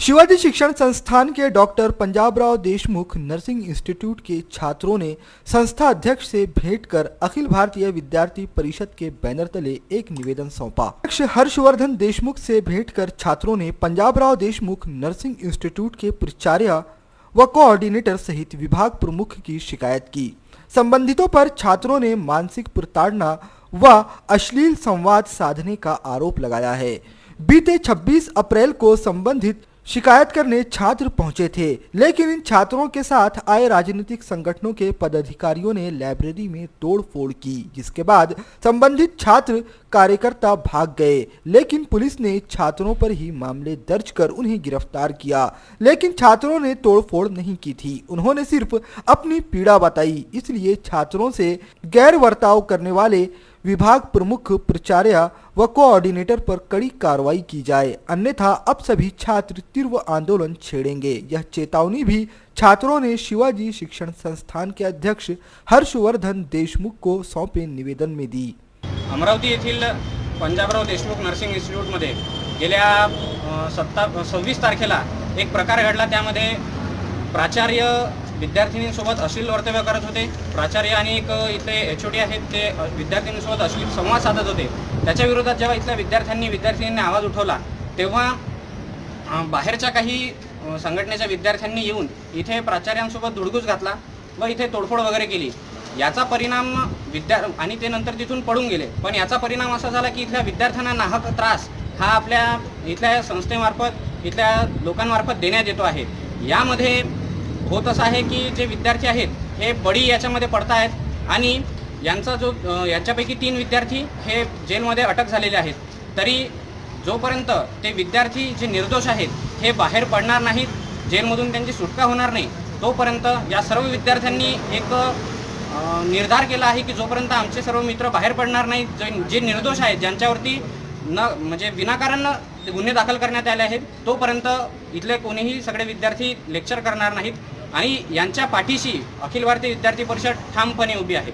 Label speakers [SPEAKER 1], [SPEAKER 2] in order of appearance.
[SPEAKER 1] शिवाजी शिक्षण संस्थान के doctor Panjabrao Deshmukh nursing institute के छात्रों ने संस्था अध्यक्ष से भेंट कर अखिल भारतीय विद्यार्थी परिषद के बैनर तले एक निवेदन सौंपा। अध्यक्ष हर्षवर्धन देशमुख से भेंट कर छात्रों ने पंजाबराव देशमुख नर्सिंग इंस्टीट्यूट के प्राचार्य व कोऑर्डिनेटर सहित विभाग प्रमुख की शिकायत की। संबंधितों पर छात्रों ने मानसिक प्रताड़ना व अश्लील संवाद साधने का आरोप लगाया है। बीते 26 अप्रैल को संबंधित शिकायत करने छात्र पहुंचे थे, लेकिन इन छात्रों के साथ आए राजनीतिक संगठनों के पदाधिकारियों ने लाइब्रेरी में तोड़फोड़ की, जिसके बाद संबंधित छात्र कार्यकर्ता भाग गए। लेकिन पुलिस ने छात्रों पर ही मामले दर्ज कर उन्हें गिरफ्तार किया, लेकिन छात्रों ने तोड़फोड़ नहीं की थी। उन्होंने सिर्फ अपनी पीड़ा बताई, इसलिए छात्रों से गैर बर्ताव करने वाले विभाग प्रमुख, प्राचार्य व कोऑर्डिनेटर पर कड़ी कार्रवाई की जाए, अन्यथा अब सभी छात्र तीव्र आंदोलन छेड़ेंगे। यह चेतावनी भी छात्रों ने शिवाजी शिक्षण संस्थान के अध्यक्ष हर्षवर्धन देशमुख को सौंपे निवेदन में दी।
[SPEAKER 2] अमरावती येथील पंजाबराव देशमुख नर्सिंग इन्स्टिट्यूटमध्ये गेल्या 26 तारखेला एक प्रकार घडला। त्यामध्ये प्राचार्य विद्यार्थिनींसोबत अश्लील वर्तव्य करत होते। प्राचार्य आणि एक इथले एचओडी आहेत, ते विद्यार्थिनींसोबत अश्लील संवाद साधत होते। त्याच्या विरोधात जेव्हा इथल्या विद्यार्थ्यांनी आवाज उठवला, तेव्हा बाहेरच्या काही संघटनेच्या विद्यार्थ्यांनी येऊन इथे प्राचार्यांसोबत धुडगूस घातला व इथे तोडफोड वगैरे केली। याचा परिणाम आणि ते नंतर तिथून पळून गेले। पण याचा परिणाम असा झाला की इथल्या विद्यार्थ्यांना नाहक त्रास हा आपल्या इथल्या संस्थेमार्फत, इथल्या लोकांमार्फत देण्यात येतो आहे। यामध्ये होत असं आहे की जे विद्यार्थी आहेत हे बळी याच्यामध्ये पडत आहेत आणि यांचा याच्यापैकी 3 विद्यार्थी हे जेलमध्ये अटक झालेले आहेत। तरी जोपर्यंत ते विद्यार्थी जे निर्दोष आहेत हे बाहेर पडणार नाहीत, जेलमधून त्यांची सुटका होणार नाही, तोपर्यंत या सर्व विद्यार्थ्यांनी एक निर्धार केला आहे की जोपर्यंत आमचे सर्व मित्र बाहेर पडणार नाहीत, जे निर्दोष आहेत, ज्यांच्यावरती म्हणजे विनाकारण गुन्हे दाखल करण्यात आले आहेत, तोपर्यंत इथले कोणीही सगळे विद्यार्थी लेक्चर करणार नाहीत आणि यांच्या पाठीशी अखिल भारतीय विद्यार्थी परिषद ठामपणे उभी आहे।